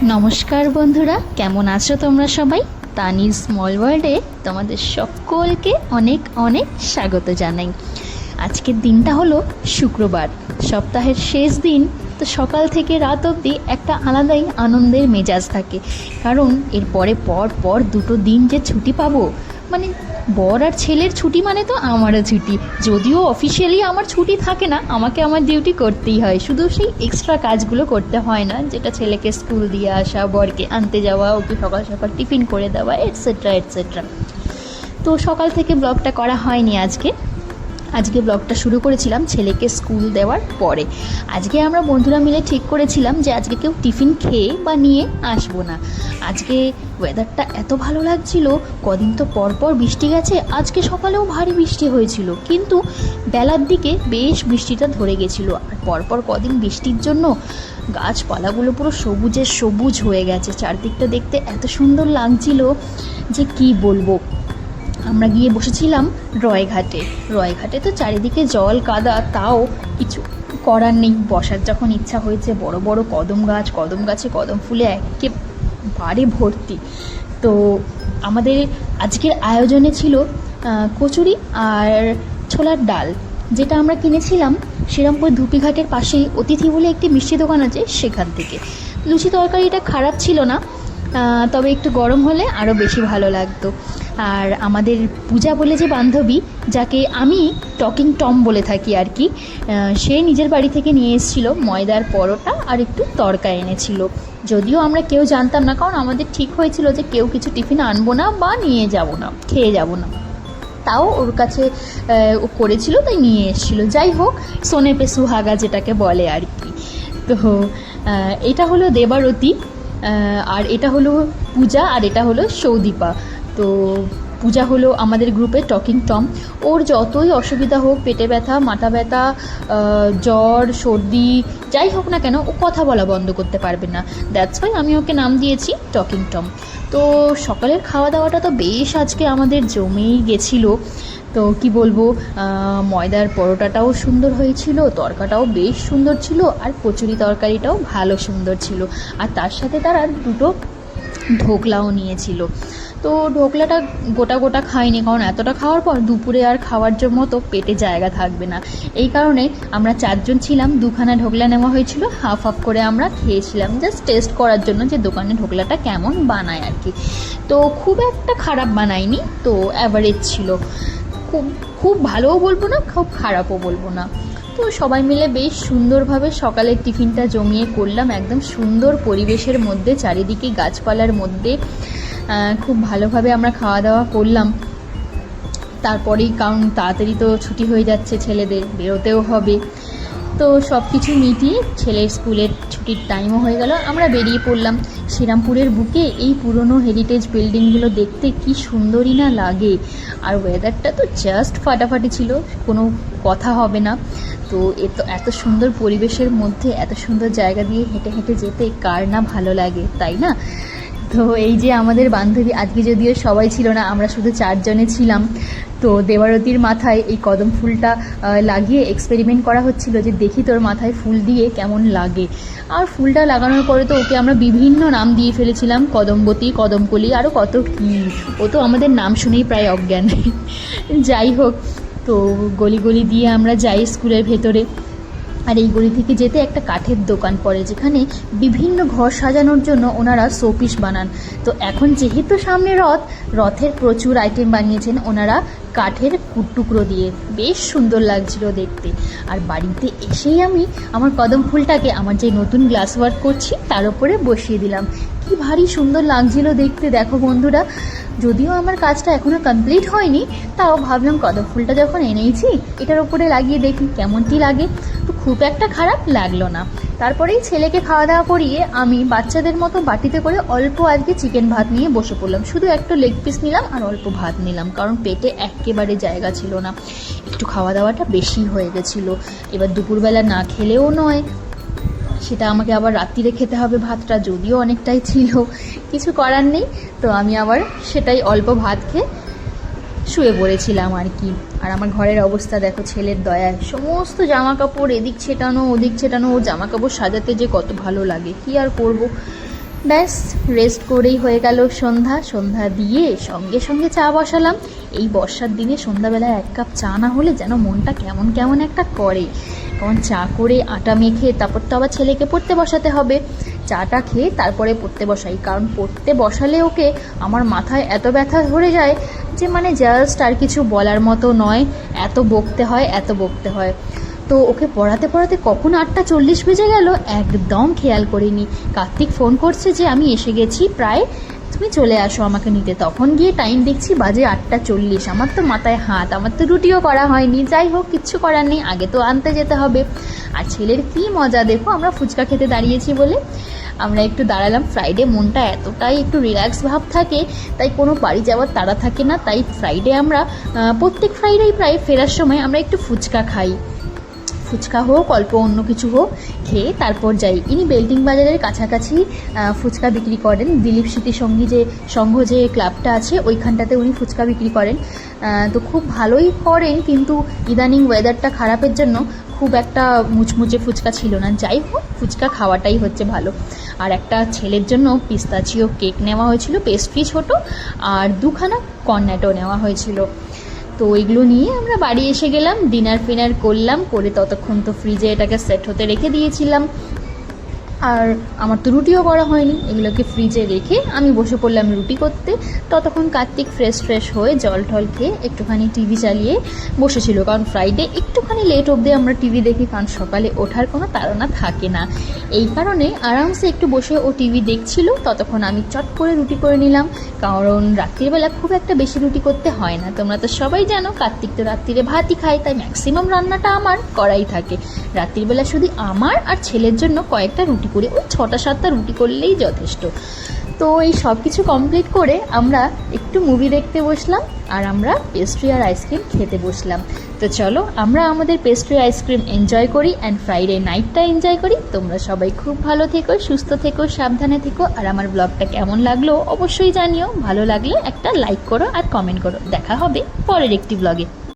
নমস্কার বন্ধুরা, কেমন আছো তোমরা সবাই? তানির স্মল ওয়ার্ল্ডে তোমাদের সকলকে অনেক অনেক স্বাগত জানাই। আজকের দিনটা হলো শুক্রবার, সপ্তাহের শেষ দিন। তো সকাল থেকে রাত অবধি একটা আলাদাই আনন্দের মেজাজ থাকে, কারণ এরপরে পর দুটো দিন যে ছুটি পাবো, মানে বর আর ছেলের ছুটি মানে তো আমারও ছুটি। যদিও অফিসিয়ালি আমার ছুটি থাকে না, আমাকে আমার ডিউটি করতেই হয়, শুধু সেই এক্সট্রা কাজগুলো করতে হয় না, যেটা ছেলেকে স্কুল দিয়ে আসা, বরকে আনতে যাওয়া, ওকে সকাল সকাল টিফিন করে দেওয়া, এটসেট্রা এটসেট্রা। তো সকাল থেকে ব্লগটা করা হয়নি আজকে ব্লগটা শুরু করেছিলাম ছেলেকে স্কুল দেওয়ার পরে। আজকে আমরা বন্ধুরা মিলে ঠিক করেছিলাম যে আজকে কেউ টিফিন খেয়ে বা নিয়ে আসবো না। আজকে ওয়েদারটা এত ভালো লাগছিল, কদিন তো পরপর বৃষ্টি গেছে, আজকে সকালেও ভারী বৃষ্টি হয়েছিল, কিন্তু বেলার দিকে বেশ বৃষ্টিটা ধরে গেছিলো। আর পরপর কদিন বৃষ্টির জন্য গাছপালাগুলো পুরো সবুজের সবুজ হয়ে গেছে, চারদিকটা দেখতে এত সুন্দর লাগছিল যে কি বলবো। আমরা গিয়ে বসেছিলাম রয়ঘাটে তো চারিদিকে জল কাদা, তাও কিছু করার নেই, বসার যখন ইচ্ছা হয়েছে। বড় বড় কদম গাছে কদম ফুলে একেবারে ভর্তি। তো আমাদের আজকের আয়োজনে ছিল কচুরি আর ছোলার ডাল, যেটা আমরা কিনেছিলাম শ্রীরামপুর ধুপিঘাটের পাশেই অতিথি বলে একটি মিষ্টি দোকান আছে, সেখান থেকে। লুচি তরকারিটা খারাপ ছিল না, তবে একটু গরম হলে আরও বেশি ভালো লাগতো। আর আমাদের পূজা বলে যে বান্ধবী, যাকে আমি টকিং টম বলে থাকি আর কি, সে নিজের বাড়ি থেকে নিয়ে এসেছিলো ময়দার পরোটা আর একটু তড়কা এনেছিল। যদিও আমরা কেউ জানতাম না, কারণ আমাদের ঠিক হয়েছিল যে কেউ কিছু টিফিন আনবো না বা নিয়ে যাব না, খেয়ে যাব না। তাও ওর কাছে ও করেছিল, তাই নিয়ে এসেছিলো। যাই হোক, সোনে পে সুহাগা যেটাকে বলে আর কি। তো এটা হলো দেবারতী, আর এটা হলো পূজা, আর এটা হলো সৌদীপা। তো পূজা হলো আমাদের গ্রুপে টকিং টম। ওর যতই অসুবিধা হোক, পেটে ব্যথা, মাথা ব্যথা, জ্বর, সর্দি, যাই হোক না কেন, ও কথা বলা বন্ধ করতে পারবে না। দ্যাটস ওয়াই আমি ওকে নাম দিয়েছি টকিং টম। তো সকালের খাওয়া দাওয়াটা তো বেশ আজকে আমাদের জমেই গেছিলো। তো কি বলবো, ময়দার পরোটাটাও সুন্দর হয়েছিল, তরকাটাও বেশ সুন্দর ছিল, আর কচুরি তরকারিটাও ভালো সুন্দর ছিল। আর তার সাথে তারা দুটো ঢোকলাও নিয়েছিল। তো ঢোকলাটা গোটা খাইনি, কারণ এতটা খাওয়ার পর দুপুরে আর খাওয়ার মতো পেটে জায়গা থাকবে না। এই কারণে আমরা 4 জন ছিলাম, 2খানা ঢোকলা নেওয়া হয়েছিল, হাফ করে আমরা খেয়েছিলাম, জাস্ট টেস্ট করার জন্য যে দোকানে ঢোকলাটা কেমন বানায় আর কি। তো খুব একটা খারাপ বানায়নি, তো অ্যাভারেজ ছিল। খুব ভালোও বলবো না, খুব খারাপও বলবো না। তো সবাই মিলে বেশ সুন্দরভাবে সকালের টিফিনটা জমিয়ে করলাম, একদম সুন্দর পরিবেশের মধ্যে, চারিদিকে গাছপালার মধ্যে। খুব ভালোভাবে আমরা খাওয়া দাওয়া করলাম। তারপরেই, কারণ তাড়াতাড়ি তো ছুটি হয়ে যাচ্ছে, ছেলেদের বেরোতেও হবে। তো সব কিছু মিটিয়ে ছেলের স্কুলের ছুটির টাইমও হয়ে গেল, আমরা বেরিয়ে পড়লাম। শ্রীরামপুরের বুকে এই পুরনো হেরিটেজ বিল্ডিংগুলো দেখতে কি সুন্দরই না লাগে। আর ওয়েদারটা তো জাস্ট ফাটাফাটি ছিল, কোনো কথা হবে না। তো এত সুন্দর পরিবেশের মধ্যে এত সুন্দর জায়গা দিয়ে হেঁটে হেঁটে যেতে কার না ভালো লাগে, তাই না? তো এই যে আমাদের বান্ধবী, আজকে যদিও সবাই ছিল না, আমরা শুধু 4 জনে ছিলাম। তো দেবারতীর মাথায় এই কদম ফুলটা লাগিয়ে এক্সপেরিমেন্ট করা হচ্ছিল, যে দেখি তোর মাথায় ফুল দিয়ে কেমন লাগে। আর ফুলটা লাগানোর পরে তো ওকে আমরা বিভিন্ন নাম দিয়ে ফেলেছিলাম, কদমবতী, কদমকলি, আরও কত কী। ও তো আমাদের নাম শুনেই প্রায় অজ্ঞান। যাই হোক, তো গলি দিয়ে আমরা যাই স্কুলের ভেতরে। আর এই গলি থেকে যেতে একটা কাঠের দোকান পড়ে, যেখানে বিভিন্ন ঘর সাজানোর জন্য ওনারা শোপিস বানান। তো এখন যেহেতু সামনে রথের প্রচুর আইটেম বানিয়েছেন ওনারা কাঠের টুকরো দিয়ে, বেশ সুন্দর লাগছিল দেখতে। আর বাড়িতে এসেই আমি আমার কদম ফুলটাকে আমার যে নতুন গ্লাস ওয়ার্ক করছি তার উপরে বসিয়ে দিলাম। কি ভারী সুন্দর লাগছিল দেখতে, দেখো বন্ধুরা। যদিও আমার কাজটা এখনও কমপ্লিট হয়নি, তাও ভাবলাম কদম ফুলটা যখন এনেইছি এটার উপরে লাগিয়ে দেখি কেমনটি লাগে। তো খুব একটা খারাপ লাগলো না। তারপরেই ছেলেকে খাওয়া দাওয়া করিয়ে আমি বাচ্চাদের মতো বাটিতে করে অল্প আজকে চিকেন ভাত নিয়ে বসে পড়লাম। শুধু একটা লেগ পিস নিলাম আর অল্প ভাত নিলাম, কারণ পেটে একেবারে জায়গা ছিল না, একটু খাওয়া দাওয়াটা বেশি হয়ে গেছিলো। এবার দুপুরবেলা না খেলেও নয়, সেটা আমাকে আবার রাত্রিরে খেতে হবে ভাতটা, যদিও অনেকটাই ছিল, কিছু করার নেই। তো আমি আবার সেটাই অল্প ভাত খেয়ে শুয়ে পড়েছিলাম আর কি। আর আমার ঘরের অবস্থা দেখো, ছেলের দয়ায় সমস্ত জামা কাপড় এদিক ছেটানো ওদিক ছেটানো। ও জামা কাপড় সাজাতে যে কত ভালো লাগে, কি আর করব। ব্যাস রেস্ট করেই হয়ে গেল সন্ধ্যা। সন্ধ্যা দিয়ে সঙ্গে সঙ্গে চা বসালাম। এই বর্ষার দিনে সন্ধ্যাবেলায় 1 কাপ চা না হলে যেন মনটা কেমন কেমন একটা করে। কারণ চা করে আটা মেখে তারপর তো আবার ছেলেকে পড়তে বসাতে হবে। চাটা খেয়ে তারপরে পড়তে বসাই, কারণ পড়তে বসালে ওকে আমার মাথায় এত ব্যথা ধরে যায় যে মানে জাস্ট আর কিছু বলার মতো নয়। এত বকতে হয়, এত বকতে হয়। তো ওকে পড়াতে পড়াতে কখন 8:40 বেজে গেল একদম খেয়াল করিনি। কার্তিক ফোন করছে যে আমি এসে গেছি প্রায়, তুমি চলে আসো আমাকে নিতে। তখন গিয়ে টাইম দেখছি বাজে 8:40। আমার তো মাথায় হাত, আমার তো রুটিও করা হয়নি। যাই হোক, কিচ্ছু করার নেই, আগে তো আনতে যেতে হবে। আর ছেলের কী মজা দেখো, আমরা ফুচকা খেতে দাঁড়িয়েছি বলে আমরা একটু দাঁড়ালাম। ফ্রাইডে মনটা এতটাই একটু রিল্যাক্স ভাব থাকে, তাই কোনো বাড়ি যাওয়ার তাড়া থাকে না। তাই ফ্রাইডে আমরা প্রত্যেক ফ্রাইডেই প্রায় ফেরার সময় আমরা একটু ফুচকা খাই। ফুচকা হোক অল্প অন্য কিছু হোক, খেয়ে তারপর যাই। ইনি বেল্টিং বাজারের কাছাকাছি ফুচকা বিক্রি করেন। দিলীপ স্মৃতি সংঘ যে ক্লাবটা আছে ওইখানটাতে উনি ফুচকা বিক্রি করেন। তো খুব ভালোই করেন, কিন্তু ইদানিং ওয়েদারটা খারাপের জন্য খুব একটা মুচমুচে ফুচকা ছিল না। যাই হোক, ফুচকা খাওয়াটাই হচ্ছে ভালো। আর একটা ছেলের জন্য পিস্তাচিও কেক নেওয়া হয়েছিল, পেস্ট্রি ছোটো, আর 2খানা কর্নেটো নেওয়া হয়েছিল। তো ওইগুলো নিয়ে আমরা বাড়ি এসে গেলাম, ডিনার ফিনার করলাম, করে ততক্ষণ তো ফ্রিজে এটাকে সেট হতে রেখে দিয়েছিলাম। আর আমার তো রুটিও করা হয়নি, এগুলোকে ফ্রিজে রেখে আমি বসে পড়লাম রুটি করতে। ততক্ষণ কার্তিক ফ্রেশ হয়ে জল টল খেয়ে একটুখানি টিভি চালিয়ে বসেছিল, কারণ ফ্রাইডে একটুখানি লেট অবধি আমরা টিভি দেখি, কারণ সকালে ওঠার কোনো তাড়না থাকে না। এই কারণে আরামসে একটু বসে ও টিভি দেখছিল। ততক্ষণ আমি চট করে রুটি করে নিলাম, কারণ রাত্রিবেলা খুব একটা বেশি রুটি করতে হয় না। তোমরা তো সবাই জানো কার্তিক তো রাত্রিরে ভাতই খায়, তাই ম্যাক্সিমাম রান্নাটা আমার করাই থাকে। রাত্রিবেলা শুধু আমার আর ছেলের জন্য কয়েকটা রুটি করে ওই 6টা-7টা রুটি করলেই যথেষ্ট। তো এই সব কিছু কমপ্লিট করে আমরা একটু মুভি দেখতে বসলাম, আর আমরা পেস্ট্রি আর আইসক্রিম খেতে বসলাম। তো চলো আমরা আমাদের পেস্ট্রি আইসক্রিম এনজয় করি অ্যান্ড ফ্রাইডে নাইটটা এনজয় করি। তোমরা সবাই খুব ভালো থেকো, সুস্থ থেকো, সাবধানে থেকো। আর আমার ব্লগটা কেমন লাগলো অবশ্যই জানিও। ভালো লাগলে একটা লাইক করো আর কমেন্ট করো। দেখা হবে পরের একটি ব্লগে।